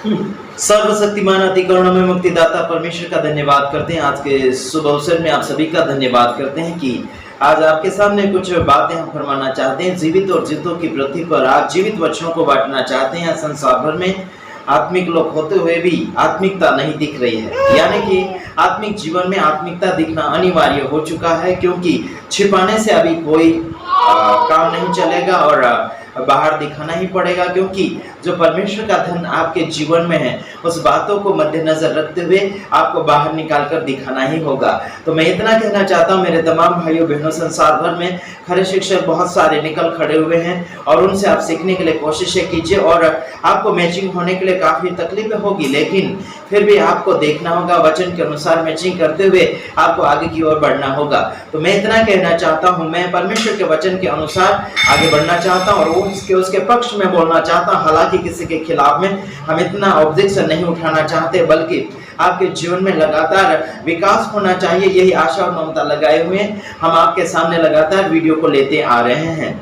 सर्वशक्तिमान अति करुणामय मुक्तिदाता परमेश्वर का धन्यवाद करते हैं। आज के शुभ अवसर में आप सभी का धन्यवाद करते हैं कि आज आपके सामने कुछ बातें हम फरमाना चाहते हैं। जीवित और जिंदों की पृथ्वी पर आप जीवित वचनों को बांटना चाहते हैं। संसार भर में आत्मिक लोग होते हुए भी आत्मिकता नहीं दिख रही है, यानी कि आत्मिक जीवन में आत्मिकता दिखना अनिवार्य हो चुका है, क्योंकि छिपाने से अभी कोई काम नहीं चलेगा और बाहर दिखाना ही पड़ेगा, क्योंकि जो परमेश्वर का धन आपके जीवन में है उस बातों को मद्देनजर रखते हुए आपको बाहर निकाल कर दिखाना ही होगा। तो मैं इतना कहना चाहता हूँ मेरे तमाम भाइयों बहनों, संसार भर में खरे शिक्षक बहुत सारे निकल खड़े हुए हैं और उनसे आप सीखने के लिए कोशिशें कीजिए और आपको मैचिंग होने के लिए काफी तकलीफें होगी, लेकिन फिर भी आपको देखना होगा, वचन के अनुसार मैचिंग करते हुए आपको आगे की ओर बढ़ना होगा। तो मैं इतना कहना चाहता हूँ, मैं परमेश्वर के वचन के अनुसार आगे बढ़ना चाहता हूँ और उसके पक्ष में बोलना चाहता हूँ। हालांकि किसी के खिलाफ में हम इतना ऑब्जेक्शन नहीं उठाना चाहते, बल्कि आपके जीवन में लगातार विकास होना चाहिए, यही आशा और ममता लगाए हुए हम आपके सामने लगातार वीडियो को लेते आ रहे हैं।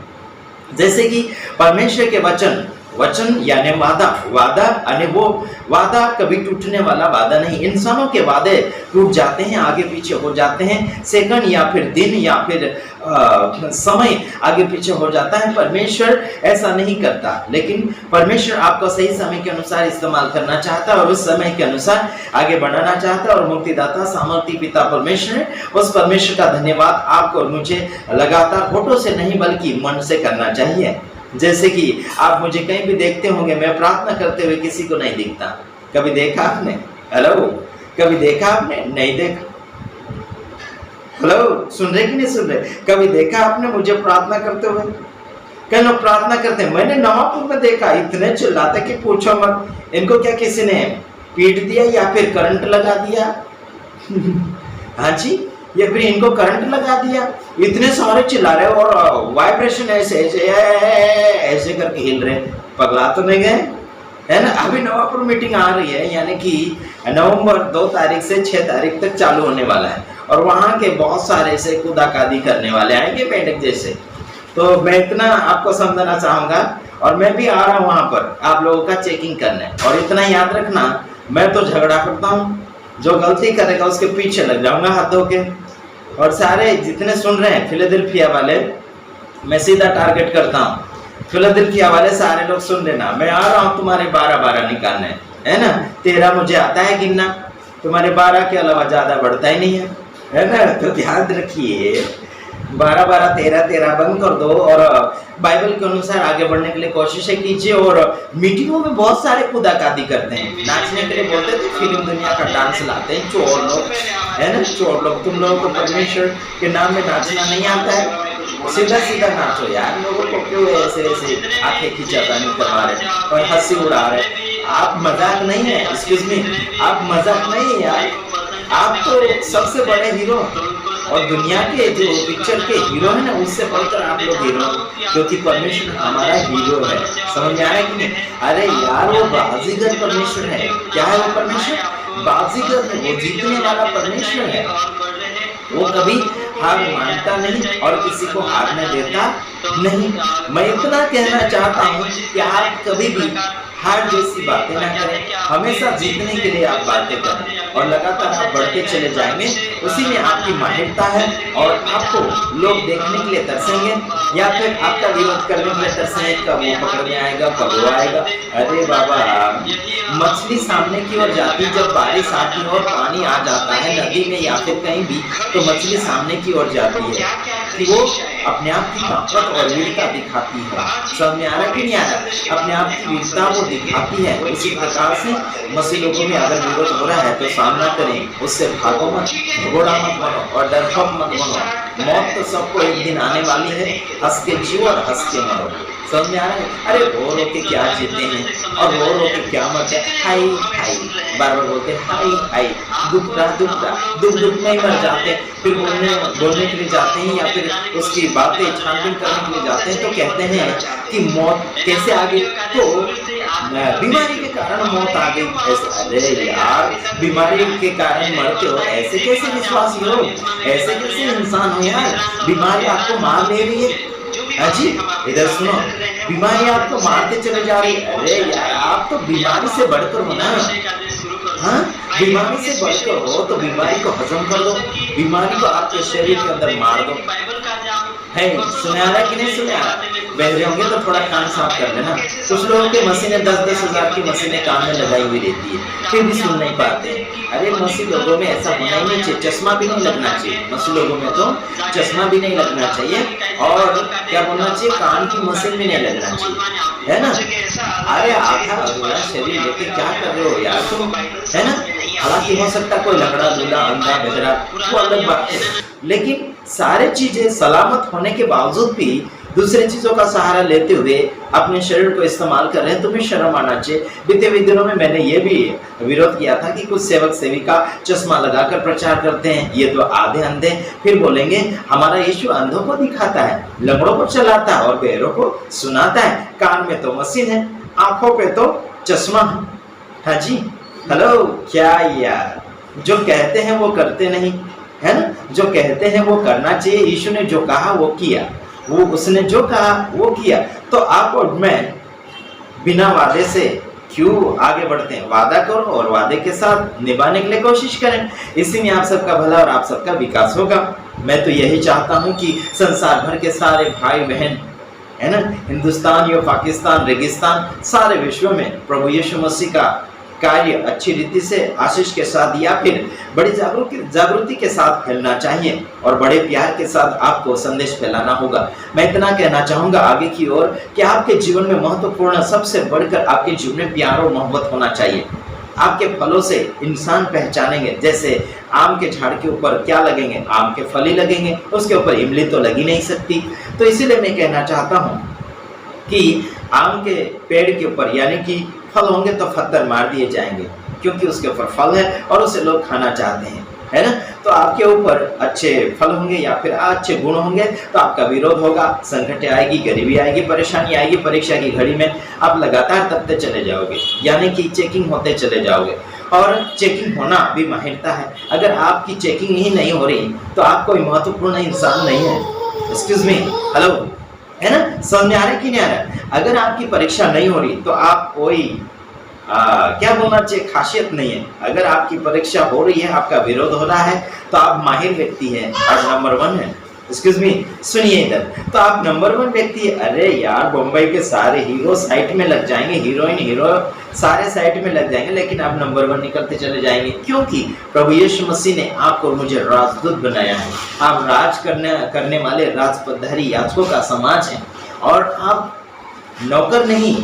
जैसे कि परमेश्वर के वचन यानी वादा यानी वो वादा कभी टूटने वाला वादा नहीं। इंसानों के वादे टूट जाते हैं, आगे पीछे हो जाते हैं, सेकंड या फिर दिन या फिर समय आगे पीछे हो जाता है। परमेश्वर ऐसा नहीं करता, लेकिन परमेश्वर आपको सही समय के अनुसार इस्तेमाल करना चाहता है और उस समय के अनुसार आगे बढ़ाना चाहता है। और मुक्तिदाता सामर्थी पिता परमेश्वर, उस परमेश्वर का धन्यवाद आपको और मुझे लगातार होठों से नहीं बल्कि मन से करना चाहिए। जैसे कि आप मुझे कहीं भी देखते होंगे, मैं प्रार्थना करते हुए किसी को नहीं दिखता। कभी देखा आपने? हेलो, कभी देखा आपने? नहीं देखा। हेलो, सुन रहे कि नहीं सुन रहे? कभी देखा आपने मुझे प्रार्थना करते हुए? कई लोग प्रार्थना करते हैं, मैंने नवापुर में देखा, इतने चिल्लाते कि पूछो मत। इनको क्या किसी ने पीट दिया या फिर करंट लगा दिया? हाँ जी, या फिर इनको करंट लगा दिया? इतने सारे चिल्ला रहे और वाइब्रेशन ऐसे ऐसे ऐसे करके हिल रहे, पगला तो नहीं गए? है ना। अभी नवापुर मीटिंग आ रही है, यानी कि नवंबर 2 तारीख से 6 तारीख तक चालू होने वाला है और वहाँ के बहुत सारे ऐसे कूदाकादी करने वाले आएंगे मेंढक जैसे। तो मैं इतना आपको समझाना चाहूँगा और मैं भी आ रहा हूँ वहाँ पर आप लोगों का चेकिंग करने। और इतना याद रखना, मैं तो झगड़ा करता हूँ, जो गलती करेगा उसके पीछे लग जाऊंगा हाथ धो के। और सारे जितने सुन रहे हैं फिलाडेल्फिया वाले, मैं सीधा टारगेट करता हूँ। फिलाडेल्फिया वाले सारे लोग सुन लेना, मैं आ रहा हूँ तुम्हारे 12-12 निकालने, है ना। 13 मुझे आता है गिनना, तुम्हारे 12 के अलावा ज्यादा बढ़ता ही नहीं है ना। तो ध्यान रखिए, 12-12 13-13 बंद कर दो और बाइबल के अनुसार आगे बढ़ने के लिए कोशिशें कीजिए। और मीटिंगों में बहुत सारे कूदाकादी करते हैं, नाचने के लिए बोलते थे, फिल्म दुनिया का डांस लाते हैं चोर लोग, है ना। चोर लोग, तुम लोगों को परमेश्वर के नाम में नाचना नहीं आता है? सीधा सीधा नाचो यार, लोगों को क्यों ऐसे ऐसे आंखें खिंचातानी करवा रहे और हंसी उड़ा रहे? आप मजाक नहीं है, एक्सक्यूज मी, आप मजाक नहीं है यार। आप तो सबसे बड़े हीरो और दुनिया के जो पिक्चर के हीरो है ना, उससे बढ़कर आप लोग हीरो, क्योंकि परमेश्वर हमारा हीरो है। समझ में आया कि नहीं? अरे यार, वो बाजीगर परमेश्वर है। क्या है वो परमेश्वर? बाजीगर है, वो जीतने वाला परमेश्वर है। वो कभी हार मानता नहीं और किसी को हारने देता नहीं। मैं इतना कहना चाहता हूँ कि आप कभी भी हार जैसी बातें ना करें, हमेशा जीतने के लिए आप बातें करें और लगातार आप बढ़ते चले जाएंगे। उसी में आपकी माहिरता है और आपको लोग देखने के लिए तरसेंगे या फिर आपका विरोध करने के लिए तरसेंगे। कब वो पकड़ में आएगा, कब वो आएगा। अरे बाबा, मछली सामने की ओर जाती, जब बारिश आती है और पानी आ जाता है नदी में या फिर कहीं भी, तो मछली सामने की ओर जाती है कि वो अपने आप की ताकत और वीरता दिखाती है। समझ में आ रहा कि नहीं आ रहा? अपने आप की वीरता वो दिखाती है। उसी प्रकार से मसीह लोगों में अगर विरोध हो रहा है तो सामना करें, उससे भागो मत, घोड़ा मत बनो और डरपोक मत बनो। मौत तो सबको एक दिन आने वाली है, हंस के जियो और हंस के मरो। समझ में आ रहा है? अरे रो के क्या जीते हैं और रो के क्या मरते हैं? हाय हाय, बार बार बोलते हाय हाय, दुख दुख में ही मर जाते हैं। फिर बोलने के लिए जाते हैं या फिर उसकी बातें छानबीन करने के लिए जाते हैं तो कहते हैं कि मौत कैसे आ गई, तो बीमारी के कारण मौत आ गई ऐसे। अरे यार, बीमारी के कारण मरते हो, ऐसे कैसे विश्वासी हो, ऐसे कैसे इंसान हो यार? बीमारी आपको मार ले रही है, हाँ जी, इधर सुनो, बीमारी आपको मारते चले जा रही है। अरे यार, आप तो बीमारी से बढ़कर हो ना। हाँ, बीमारी से बढ़कर हो तो बीमारी को हजम कर दो, बीमारी को आपके शरीर के अंदर मार दो। है, सुने आ रहा है कि नहीं सुने आ रहा? बहरे होंगे तो थोड़ा कान साफ कर लेना। कुछ लोगों की मशीनें 10-10 हजार की मशीनें कान में लगाई हुई रहती है, फिर भी सुन नहीं पाते। अरे मसीह लोगों में ऐसा होना ही नहीं चाहिए, चश्मा भी नहीं लगना चाहिए। मसीह लोगों में तो चश्मा भी नहीं लगना चाहिए, और क्या बोलना चाहिए, कान की मशीन भी नहीं लगना चाहिए, है ना। अरे आधा अधूरा शरीर लेके क्या कर रहे हो यार तुम, है ना। हालांकि हो सकता कोई लंगड़ा लूला अंधा बहरा, वो अलग बात है, लेकिन सारे चीजें सलामत होने के बावजूद भी दूसरे चीजों का सहारा लेते हुए अपने शरीर को इस्तेमाल कर रहे हैं, तुम्हें शर्म आना चाहिए। बीते हुए दिनों में मैंने ये भी विरोध किया था कि कुछ सेवक सेविका चश्मा लगाकर प्रचार करते हैं, ये तो आधे अंधे, फिर बोलेंगे हमारा यीशु अंधों को दिखाता है, लंगड़ों को चलाता है और बहरों को सुनाता है, कान में तो मशीन है, आंखों पे तो चश्मा है। हाँ जी, हेलो, क्या यार, जो कहते हैं वो करते नहीं, है ना। जो कहते हैं वो करना चाहिए, यीशु ने जो कहा वो किया, वो उसने जो कहा वो किया। तो आप और मैं बिना वादे से क्यों आगे बढ़ते हैं? वादा करो और वादे के साथ निभाने के लिए कोशिश करें, इसी में आप सबका भला और आप सबका विकास होगा। मैं तो यही चाहता हूं कि संसार भर के सारे भाई बहन, है ना, हिंदुस्तान या पाकिस्तान, रेगिस्तान, सारे विश्व में प्रभु यीशु मसीह का कार्य अच्छी रीति से आशीष के साथ या फिर बड़ी जागृति के साथ फैलना चाहिए, और बड़े प्यार के साथ आपको संदेश फैलाना होगा। मैं इतना कहना चाहूंगा आगे की ओर कि आपके जीवन में महत्वपूर्ण, सबसे बढ़कर आपके जीवन में प्यार और मोहब्बत होना चाहिए। आपके फलों से इंसान पहचानेंगे। जैसे आम के झाड़ के ऊपर क्या लगेंगे? आम के फल ही लगेंगे, उसके ऊपर इमली तो लगी नहीं सकती। तो इसीलिए मैं कहना चाहता हूँ कि आम के पेड़ के ऊपर यानी कि फल होंगे तो पत्थर मार दिए जाएंगे, क्योंकि उसके ऊपर फल है और उसे लोग खाना चाहते हैं, है ना। तो आपके ऊपर अच्छे फल होंगे या फिर अच्छे गुण होंगे तो आपका विरोध होगा, संकट आएगी, गरीबी आएगी, परेशानी आएगी, परीक्षा की घड़ी में आप लगातार तपते चले जाओगे, यानी कि चेकिंग होते चले जाओगे। और चेकिंग होना भी माहिरता है। अगर आपकी चेकिंग ही नहीं हो रही तो आप कोई महत्वपूर्ण इंसान नहीं है। एक्सक्यूज मी, हेलो, है ना, समझ में आ रहा है कि नहीं आ रहा है? अगर आपकी परीक्षा नहीं हो रही तो आप कोई क्या बोलना चाहिए, खासियत नहीं है। अगर आपकी परीक्षा हो रही है, आपका विरोध हो रहा है, तो आप माहिर व्यक्ति हैं, आप नंबर 1 है। एक्सक्यूज मी, सुनिए इधर, तो आप नंबर 1 व्यक्ति है। अरे यार, बम्बई के सारे हीरो साइट में लग जाएंगे, हीरोइन हीरो सारे साइट में लग जाएंगे, लेकिन आप नंबर 1 निकलते चले जाएंगे, क्योंकि प्रभु यीशु मसीह ने आपको और मुझे राजदूत बनाया है। आप राज करने वाले राजपधारी याजकों का समाज है, और आप नौकर नहीं,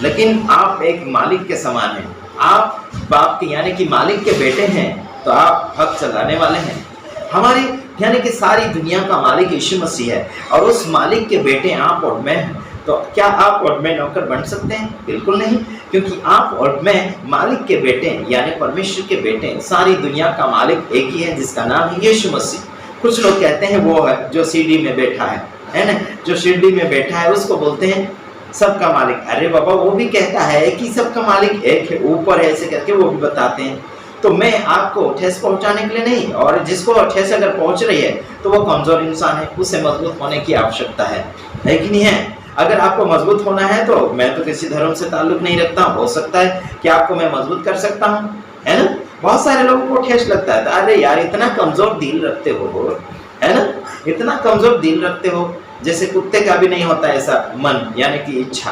लेकिन आप एक मालिक के समान हैं। आप बाप के यानी कि मालिक के बेटे हैं, तो आप हक चलाने वाले हैं। हमारी यानी कि सारी दुनिया का मालिक यीशु मसीह है, और उस मालिक के बेटे आप और मैं हैं। तो क्या आप और मैं नौकर बन सकते हैं? बिल्कुल नहीं, क्योंकि आप और मैं मालिक के बेटे हैं, यानी परमेश्वर के बेटे हैं। सारी दुनिया का मालिक एक ही है, जिसका नाम है यीशु मसीह। कुछ लोग कहते हैं वो है जो सीढ़ी में बैठा है ना, जो सीढ़ी में बैठा है उसको बोलते हैं सबका मालिक। अरे बाबा, वो भी कहता है कि सबका मालिक एक है, ऊपर है, ऐसे करके वो भी बताते हैं। तो मैं आपको ठेस पहुंचाने के लिए नहीं, और जिसको ठेस अगर पहुंच रही है तो वो कमजोर इंसान है, उसे मजबूत होने की आवश्यकता है कि नहीं है? अगर आपको मजबूत होना है तो मैं तो किसी धर्म से ताल्लुक नहीं रखता, हो सकता है कि आपको मैं मजबूत कर सकता हूँ, है ना। बहुत सारे लोगों को ठेस लगता है, अरे यार इतना कमजोर दिल रखते हो, है ना, इतना कमजोर दिल रखते हो। जैसे कुत्ते का भी नहीं होता ऐसा मन, यानी कि इच्छा।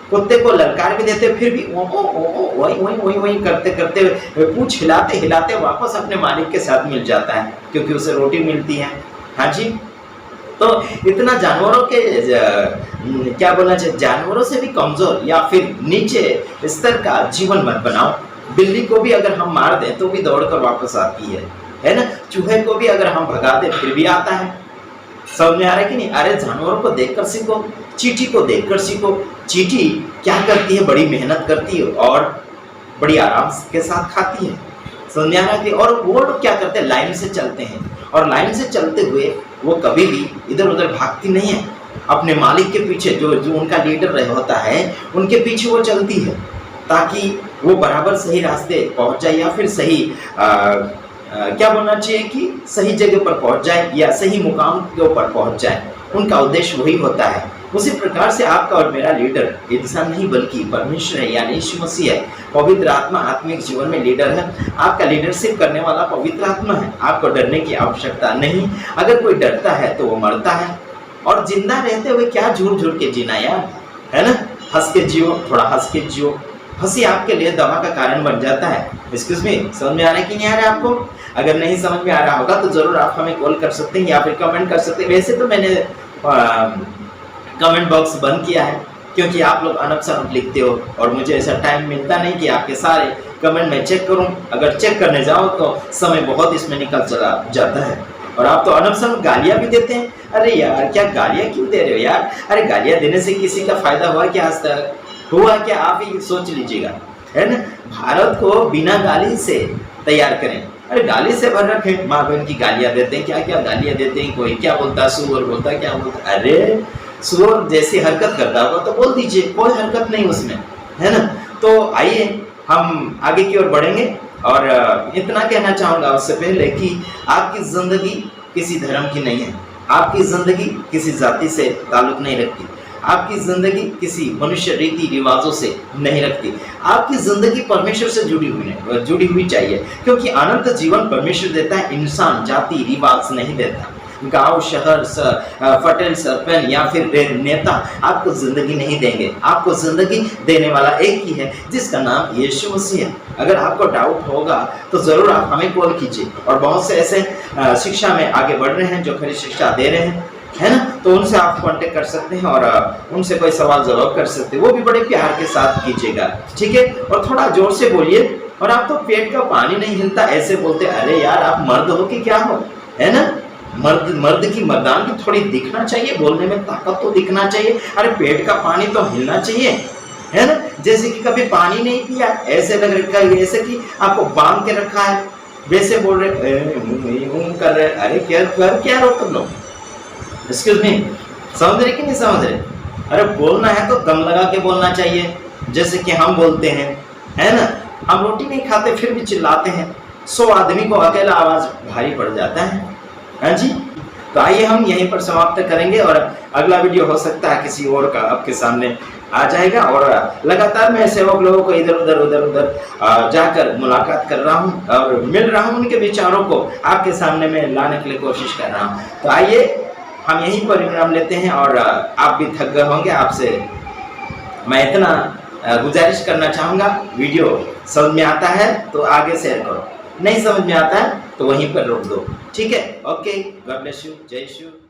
कुत्ते को ललकार भी देते, फिर भी वही करते करते पूंछ हिलाते हिलाते वापस अपने मालिक के साथ मिल जाता है, क्योंकि उसे रोटी मिलती है। हाँ जी, तो इतना जानवरों के क्या बोलना चाहिए, जानवरों से भी कमजोर या फिर नीचे स्तर का जीवन मत बनाओ। बिल्ली को भी अगर हम मार दें तो भी दौड़कर वापस आती है ना। चूहे को भी अगर हम भगा दें फिर भी आता है। समझ में आ रहा है कि नहीं? अरे जानवरों को देखकर सीखो, चींटी को देखकर सीखो। चींटी क्या करती है? बड़ी मेहनत करती है और बड़ी आराम के साथ खाती है। समझ में आ रहा है? और वो लोग क्या करते हैं? लाइन से चलते हैं, और लाइन से चलते हुए वो कभी भी इधर उधर भागती नहीं है। अपने मालिक के पीछे जो उनका लीडर रहे होता है उनके पीछे वो चलती है, ताकि वो बराबर सही रास्ते पहुंच जाए, या फिर सही क्या बोलना चाहिए कि सही जगह पर पहुंच जाए, या सही मुकाम के ऊपर पहुंच जाए। उनका उद्देश्य वही होता है। उसी प्रकार से आपका और मेरा लीडर इंसान नहीं बल्कि परमेश्वर है, यानी यीशु मसीह है। पवित्र आत्मा आत्मिक जीवन में लीडर है। आपका लीडरशिप करने वाला पवित्र आत्मा है। आपको डरने की आवश्यकता नहीं। अगर कोई डरता है तो वो मरता है। और जिंदा रहते हुए क्या झूठ झूठ के जीना यार, है ना। हंस के जियो, थोड़ा हंस के जियो। हंसी आपके लिए दवा का कारण बन जाता है। एक्सक्यूज मी, समझ में आ रहा है कि नहीं आ रहा है आपको? अगर नहीं समझ में आ रहा होगा तो जरूर आप हमें कॉल कर सकते हैं या फिर कमेंट कर सकते हैं। वैसे तो मैंने कमेंट बॉक्स बंद किया है क्योंकि आप लोग अनप शनप लिखते हो और मुझे ऐसा टाइम मिलता नहीं कि आपके सारे कमेंट में चेक करूं। अगर चेक करने जाओ तो समय बहुत इसमें निकल चला जाता है। और आप तो अनप शनप गालियां भी देते हैं। अरे यार, क्या गालियां क्यों दे रहे हो यार? अरे गालियां देने से किसी का फायदा हुआ क्या? आज तक हुआ क्या? आप ही सोच लीजिएगा, है ना। भारत को बिना गाली से तैयार करें। अरे गाली से भर रखे, माँ बहन की गालियां देते हैं। क्या क्या गालियां देते हैं। कोई क्या बोलता है, सुअर बोलता है, क्या बोलता है। अरे सुअर जैसी हरकत करता होगा तो बोल दीजिए, कोई हरकत नहीं उसमें, है ना। तो आइए हम आगे की ओर बढ़ेंगे और इतना कहना चाहूंगा उससे पहले कि आपकी जिंदगी किसी धर्म की नहीं है। आपकी जिंदगी किसी जाति से ताल्लुक नहीं रखती। आपकी जिंदगी किसी मनुष्य रीति रिवाजों से नहीं रखती। आपकी जिंदगी परमेश्वर से जुड़ी हुई चाहिए, क्योंकि अनंत जीवन परमेश्वर देता है, इंसान जाति रिवाज नहीं देता। गांव, शहर, पटेल, सरपंच या फिर नेता आपको जिंदगी नहीं देंगे। आपको जिंदगी देने वाला एक ही है जिसका नाम यीशु मसीह है। अगर आपको डाउट होगा तो जरूर आप हमें कॉल कीजिए। और बहुत से ऐसे शिक्षा में आगे बढ़ रहे हैं जो खरी शिक्षा दे रहे हैं, है ना। तो उनसे आप कांटेक्ट कर सकते हैं और उनसे कोई सवाल जवाब कर सकते हैं। वो भी बड़े प्यार के साथ कीजिएगा, ठीक है। और थोड़ा जोर से बोलिए। और आप तो पेट का पानी नहीं हिलता ऐसे बोलते। अरे यार, आप मर्द हो कि क्या हो, है ना। मर्द की मर्दान की थोड़ी दिखना चाहिए, बोलने में ताकत तो दिखना चाहिए। अरे पेट का पानी तो हिलना चाहिए, है ना। जैसे कि कभी पानी नहीं पिया, ऐसे लग रखा है जैसे कि आपको बांध के रखा है, वैसे बोल रहे कर रहे। अरे क्या रो तुम लोग? एक्सक्यूज मी, समझ रहे कि नहीं समझ रहे? अरे बोलना है तो दम लगा के बोलना चाहिए, जैसे कि हम बोलते हैं, है ना। हम रोटी नहीं खाते फिर भी चिल्लाते हैं। 100 आदमी को अकेला आवाज भारी पड़ जाता है। हाँ जी, तो आइए हम यहीं पर समाप्त करेंगे और अगला वीडियो हो सकता है किसी और का आपके सामने आ जाएगा। और लगातार मैं सेवक लोगों को इधर उधर जाकर मुलाकात कर रहा हूँ और मिल रहा हूँ। उनके विचारों को आपके सामने में लाने के लिए कोशिश कर रहा हूँ। तो आइए हम यहीं पर विराम लेते हैं। और आप भी थक गए होंगे। आपसे मैं इतना गुजारिश करना चाहूँगा, वीडियो समझ में आता है तो आगे शेयर करो, नहीं समझ में आता है तो वहीं पर रोक दो, ठीक है। ओके, गॉड ब्लेस यू, जय यीशु।